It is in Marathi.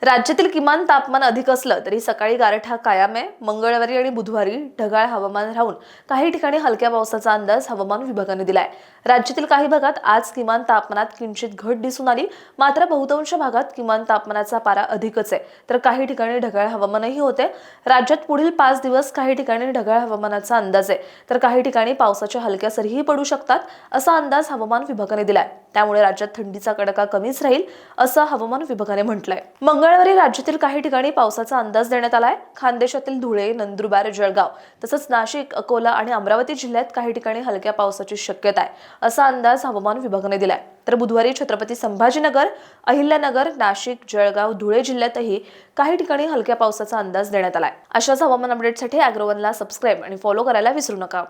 राज्यातील किमान तापमान अधिक असलं तरी सकाळी गारठा कायम आहे। मंगळवारी आणि बुधवारी ढगाळ हवामान राहून काही ठिकाणी हलक्या पावसाचा अंदाज हवामान विभागाने दिलाय। राज्यातील काही भागात आज किमान तापमानात किंचित घट दिसून आली, मात्र बहुतांश भागात किमान तापमानाचा पारा अधिकच आहे, तर काही ठिकाणी ढगाळ हवामानही होते। राज्यात पुढील 5 दिवस काही ठिकाणी ढगाळ हवामानाचा अंदाज आहे, तर काही ठिकाणी पावसाच्या हलक्या सरीही पडू शकतात, असा अंदाज हवामान विभागाने दिलाय। त्यामुळे राज्यात थंडीचा कडका कमीच राहील, असं हवामान विभागाने म्हटलंय। मंगळवारी राज्यातील काही ठिकाणी पावसाचा अंदाज देण्यात आलाय। खानदेशातील धुळे, नंदुरबार, जळगाव तसंच नाशिक, अकोला आणि अमरावती जिल्ह्यात काही ठिकाणी हलक्या पावसाची शक्यता आहे, असा अंदाज हवामान विभागाने दिलाय। तर बुधवारी छत्रपती संभाजीनगर, अहिल्यानगर, नाशिक, जळगाव, धुळे जिल्ह्यातही काही ठिकाणी हलक्या पावसाचा अंदाज देण्यात आलाय। अशाच हवामान अपडेटसाठी अॅग्रोवनला सबस्क्राईब आणि फॉलो करायला विसरू नका।